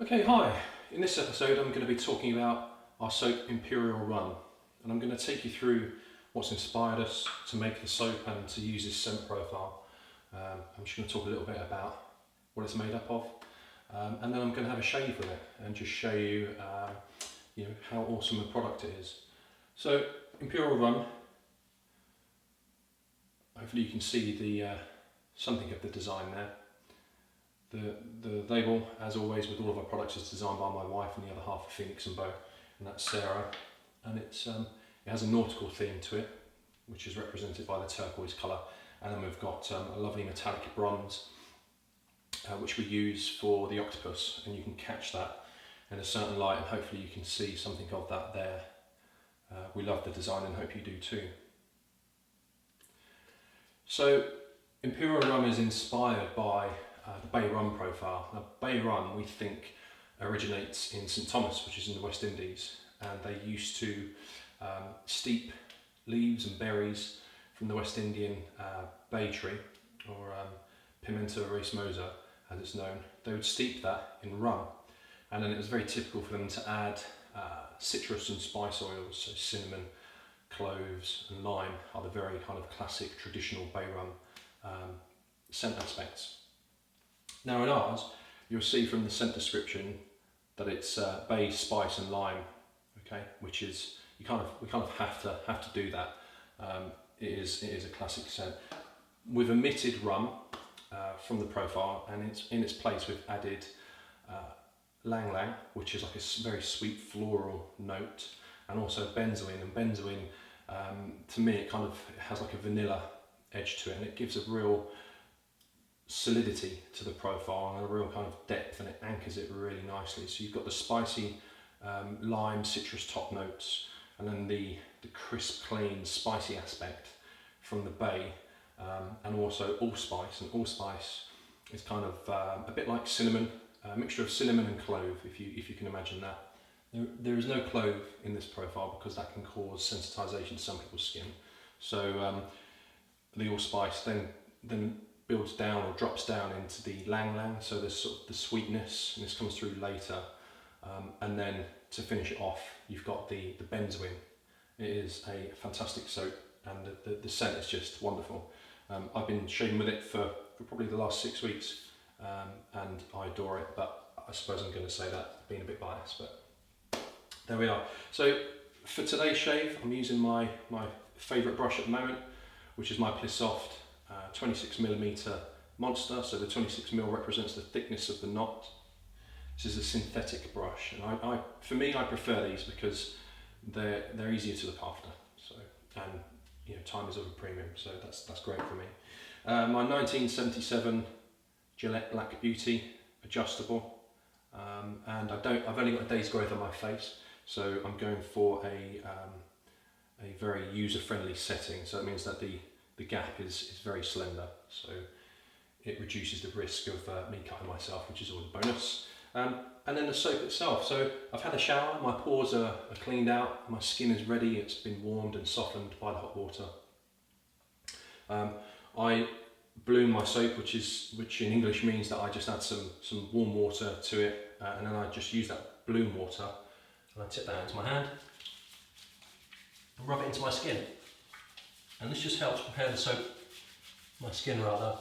Okay, hi. In this episode I'm going to be talking about our soap Imperial Rum, and I'm going to take you through what's inspired us to make the soap and to use this scent profile. I'm just going to talk a little bit about what it's made up of, and then I'm going to have a shave with it and just show you, how awesome a product it is. So Imperial Rum, hopefully you can see the something of the design there. The label, as always with all of our products, is designed by my wife and the other half of Phoenix and Beau, and that's Sarah. And it has a nautical theme to it, which is represented by the turquoise colour. And then we've got a lovely metallic bronze, which we use for the octopus, and you can catch that in a certain light, and hopefully you can see something of that there. We love the design and hope you do too. So Imperial Rum is inspired by the Bay Rum profile. Now, Bay Rum, we think, originates in St Thomas, which is in the West Indies, and they used to steep leaves and berries from the West Indian bay tree, or Pimenta racemosa as it's known. They would steep that in rum, and then it was very typical for them to add citrus and spice oils, so cinnamon, cloves and lime are the very kind of classic traditional Bay Rum scent aspects. Now in ours, you'll see from the scent description that it's bay, spice and lime, okay, which is, we kind of have to do that. It is a classic scent. We've omitted rum from the profile, and in its place we've added lang lang, which is like a very sweet floral note, and also benzoin. And benzoin, to me, it has like a vanilla edge to it, and it gives a real solidity to the profile and a real kind of depth, and it anchors it really nicely. So you've got the spicy lime citrus top notes, and then the crisp, clean, spicy aspect from the bay, and also allspice. And allspice is kind of a bit like cinnamon, a mixture of cinnamon and clove, if you can imagine that. There is no clove in this profile because that can cause sensitization to some people's skin. So the allspice then builds down or drops down into the lang lang, so there's sort of the sweetness, and this comes through later, and then to finish it off you've got the benzoin. It is a fantastic soap, and the scent is just wonderful. I've been shaving with it for probably the last 6 weeks, and I adore it, but I suppose I'm going to say that being a bit biased, but there we are. So for today's shave I'm using my favourite brush at the moment, which is my Plissoft 26mm monster. So the 26mm represents the thickness of the knot. This is a synthetic brush, and for me I prefer these because they're easier to look after. So, and time is of a premium, so that's great for me. My 1977 Gillette Black Beauty adjustable, and I've only got a day's growth on my face, so I'm going for a very user-friendly setting. So it means that the gap is very slender, so it reduces the risk of me cutting myself, which is always a bonus. And then the soap itself. So I've had a shower, my pores are cleaned out, my skin is ready, it's been warmed and softened by the hot water. I bloom my soap, which in English means that I just add some warm water to it, and then I just use that bloom water and I tip that into my hand and rub it into my skin. And this just helps prepare the soap, my skin rather,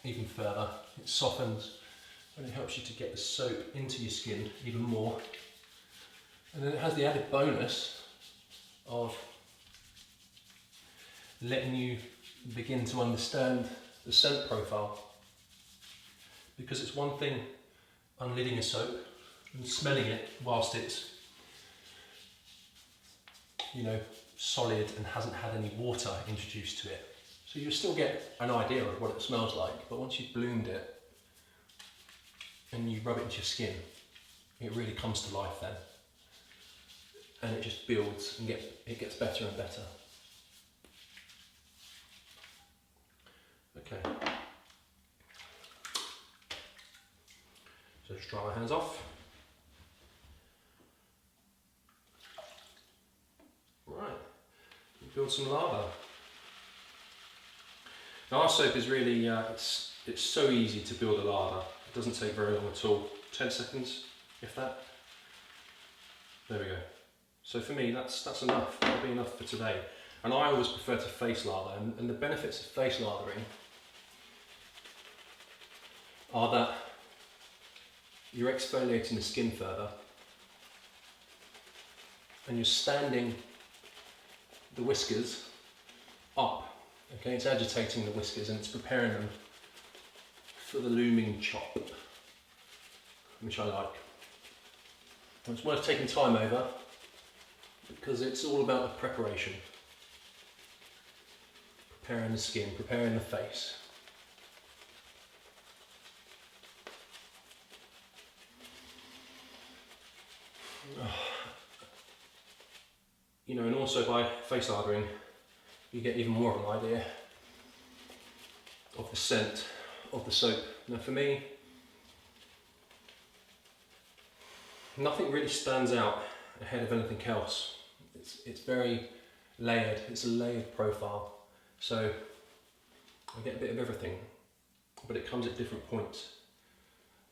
even further. It softens and it helps you to get the soap into your skin even more. And then it has the added bonus of letting you begin to understand the scent profile. Because it's one thing unlidding a soap and smelling it whilst it's solid and hasn't had any water introduced to it. So you still get an idea of what it smells like, but once you've bloomed it and you rub it into your skin, it really comes to life then. And it just builds and it gets better and better. Okay. So just dry my hands off. Right. Build some lather. Now our soap is really, it's so easy to build a lather. It doesn't take very long at all. 10 seconds, if that. There we go. So for me, that's enough. That'll be enough for today. And I always prefer to face lather, and the benefits of face lathering are that you're exfoliating the skin further, and you're standing the whiskers up. Okay, it's agitating the whiskers and it's preparing them for the looming chop, which I like. And it's worth taking time over because it's all about the preparation. Preparing the skin, preparing the face. You know, and also by face lathering, you get even more of an idea of the scent of the soap. Now for me, nothing really stands out ahead of anything else. It's very layered, it's a layered profile. So I get a bit of everything, but it comes at different points.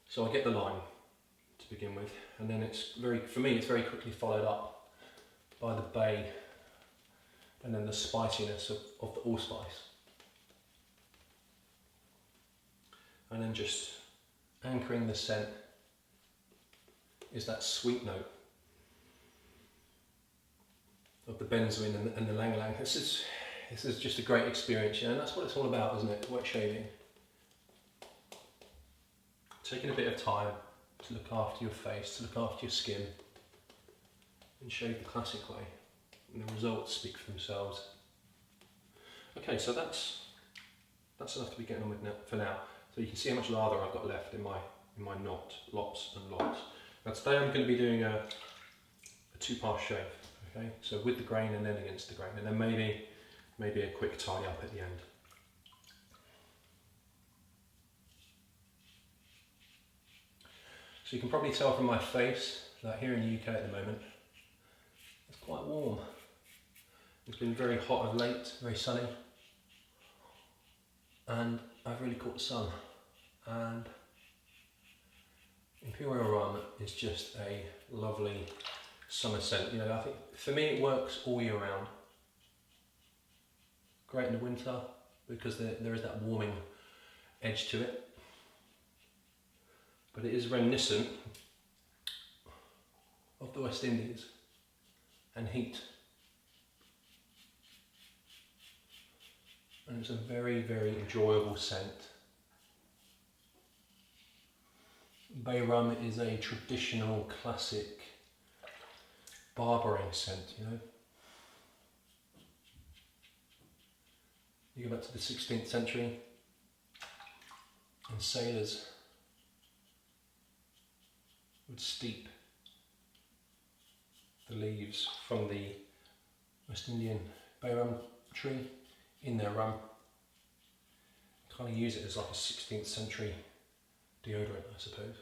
So I get the lime to begin with, and then for me it's very quickly followed up by the bay, and then the spiciness of the allspice. And then just anchoring the scent is that sweet note of the benzoin and the lang lang. This is just a great experience, and that's what it's all about, isn't it? Wet shaving. Taking a bit of time to look after your face, to look after your skin, and shave the classic way, and the results speak for themselves. Okay, so that's enough to be getting on with for now. So you can see how much lather I've got left in my knot, lots and lots. Now today I'm going to be doing a two-pass shave. Okay, so with the grain and then against the grain, and then maybe a quick tidy up at the end. So you can probably tell from my face that here in the UK at the moment, it's quite warm. It's been very hot of late, very sunny, and I've really caught the sun. And Imperial Rum is just a lovely summer scent. You know, I think for me it works all year round. Great in the winter because there is that warming edge to it, but it is reminiscent of the West Indies and heat, and it's a very, very enjoyable scent. Bay rum is a traditional, classic barbering scent, you know. You go back to the 16th century, and sailors would steep the leaves from the West Indian bay rum tree in their rum. Kind of use it as like a 16th century deodorant, I suppose.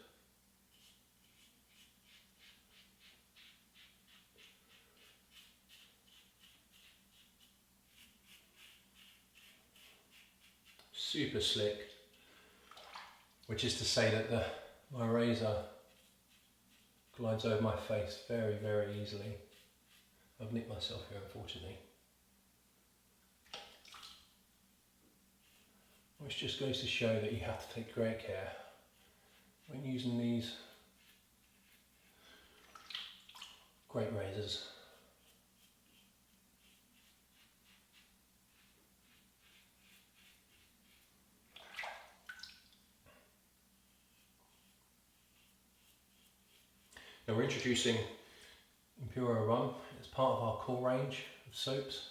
Super slick, which is to say that my razor glides over my face very, very easily. I've nicked myself here, unfortunately. Which just goes to show that you have to take great care when using these great razors. Now we're introducing Imperial Rum as part of our core range of soaps.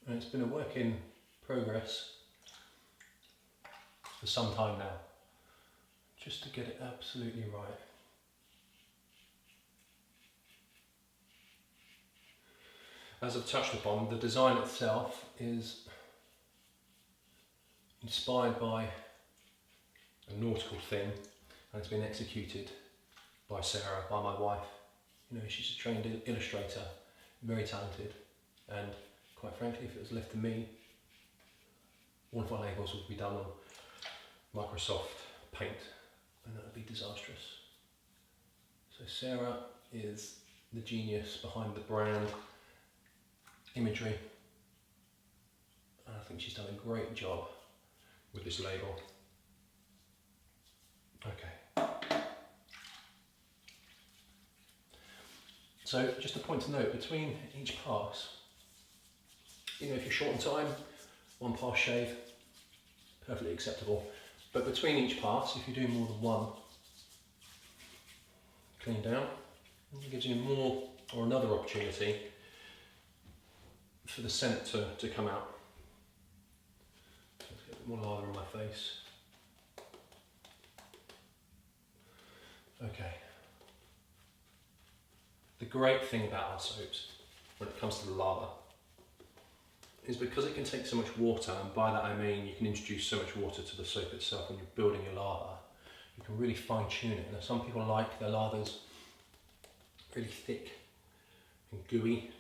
And it's been a work in progress for some time now, just to get it absolutely right. As I've touched upon, the design itself is inspired by a nautical theme, and it's been executed by Sarah, by my wife. You know, she's a trained illustrator, very talented, and quite frankly, if it was left to me, all of our labels would be done on Microsoft Paint, and that would be disastrous. So Sarah is the genius behind the brand imagery, and I think she's done a great job with this label. Okay. So just a point to note, between each pass, you know, if you're short on time, one pass shave, perfectly acceptable. But between each pass, if you're doing more than one, clean down, it gives you more or another opportunity for the scent to come out. Let's get a bit more lather on my face. Okay. The great thing about our soaps, when it comes to the lather, is because it can take so much water, and by that I mean you can introduce so much water to the soap itself when you're building your lather, you can really fine tune it. Now some people like their lathers really thick and gooey,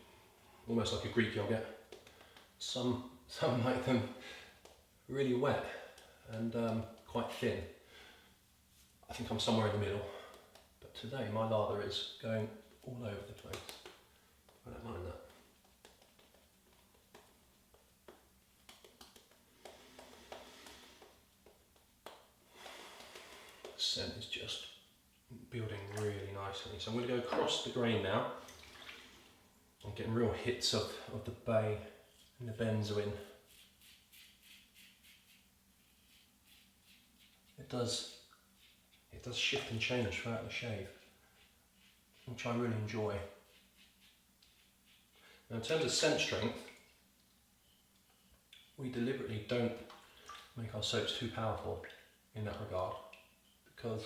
almost like a Greek yogurt. Some like them really wet and quite thin. I think I'm somewhere in the middle, but today my lather is going all over the place. I don't mind that. The scent is just building really nicely. So I'm going to go across the grain now. I'm getting real hits of the bay and the benzoin. It does shift and change throughout the shave, which I really enjoy. Now in terms of scent strength, we deliberately don't make our soaps too powerful in that regard, because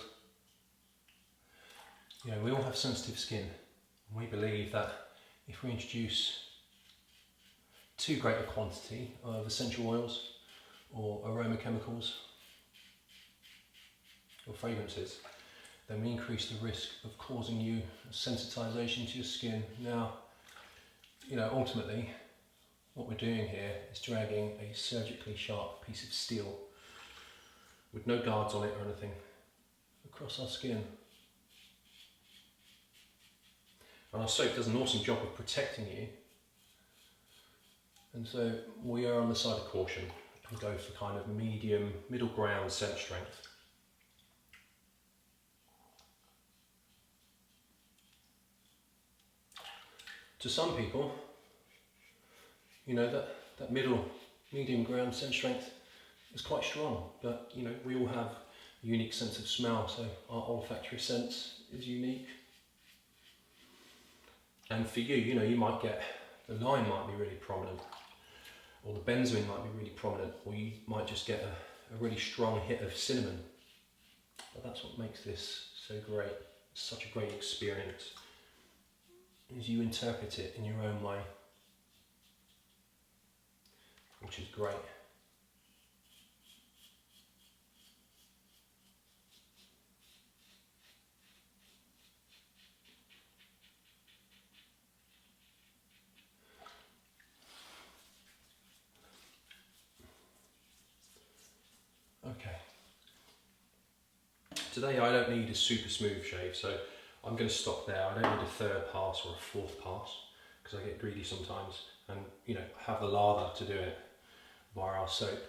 you know, we all have sensitive skin, and we believe that if we introduce too great a quantity of essential oils or aroma chemicals or fragrances, then we increase the risk of causing you sensitization to your skin. Now, you know, ultimately what we're doing here is dragging a surgically sharp piece of steel with no guards on it or anything across our skin. And our soap does an awesome job of protecting you, and so we are on the side of caution and go for kind of middle ground scent strength. To some people, you know, that medium ground scent strength is quite strong, but you know, we all have a unique sense of smell, so our olfactory sense is unique. And for you, you know, you might get, the lime might be really prominent, or the benzoin might be really prominent, or you might just get a really strong hit of cinnamon. But that's what makes this so great, such a great experience, is you interpret it in your own way, which is great. Okay. Today I don't need a super smooth shave, so I'm going to stop there. I don't need a third pass or a fourth pass, because I get greedy sometimes, and you know, have the lather to do it via our soap.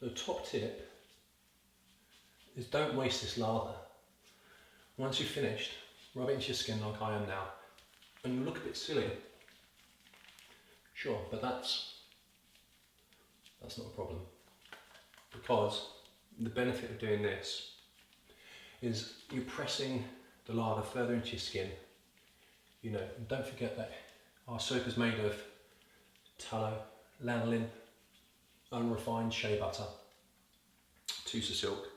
The top tip is don't waste this lather. Once you've finished, rub it into your skin like I am now, and you look a bit silly. Sure, but that's not a problem, because the benefit of doing this is you're pressing the lather further into your skin. You know, and don't forget that our soap is made of tallow, lanolin, unrefined shea butter, Tusa silk,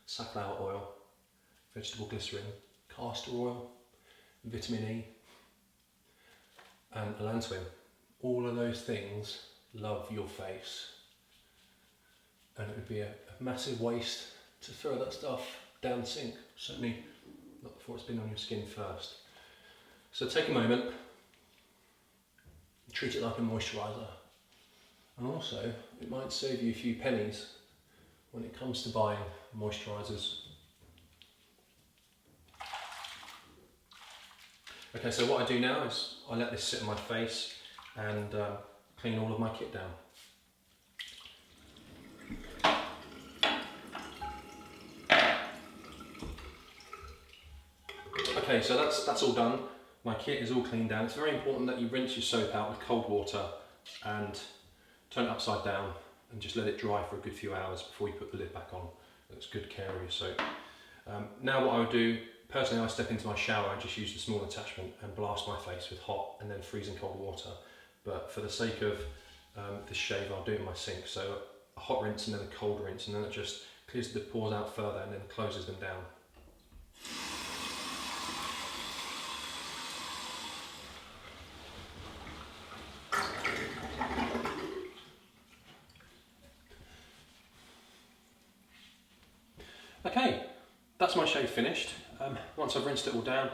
safflower oil, vegetable glycerin, castor oil, vitamin E, and allantoin. All of those things love your face, and it would be a massive waste to throw that stuff down the sink, certainly not before it's been on your skin first. So take a moment, treat it like a moisturiser, and also it might save you a few pennies when it comes to buying moisturisers. Okay, so what I do now is I let this sit on my face and clean all of my kit down. Okay, so that's all done. My kit is all cleaned down. It's very important that you rinse your soap out with cold water and turn it upside down and just let it dry for a good few hours before you put the lid back on. That's good care of your soap. Now what I would do, personally I step into my shower and just use the small attachment and blast my face with hot and then freezing cold water. But for the sake of this shave, I'll do it in my sink. So a hot rinse and then a cold rinse, and then it just clears the pores out further and then closes them down. Okay, that's my shave finished. Once I've rinsed it all down,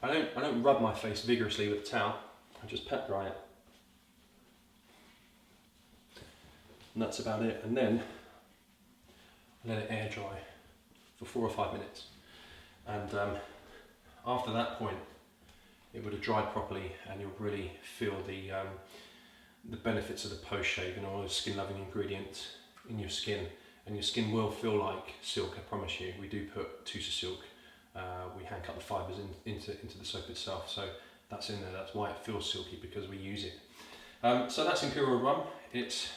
I don't rub my face vigorously with a towel. I just pat dry it, and that's about it. And then I let it air dry for 4 or 5 minutes. And after that point, it would have dried properly, and you'll really feel the benefits of the post shave and all the skin loving ingredients in your skin. And your skin will feel like silk, I promise you. We do put Tusa silk. We hand cut the fibres into the soap itself, so that's in there. That's why it feels silky, because we use it. So that's Imperial Rum. It's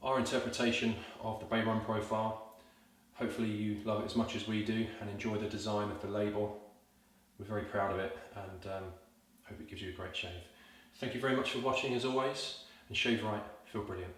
our interpretation of the Bay Rum profile. Hopefully you love it as much as we do and enjoy the design of the label. We're very proud of it, and hope it gives you a great shave. Thank you very much for watching as always, and shave right, feel brilliant.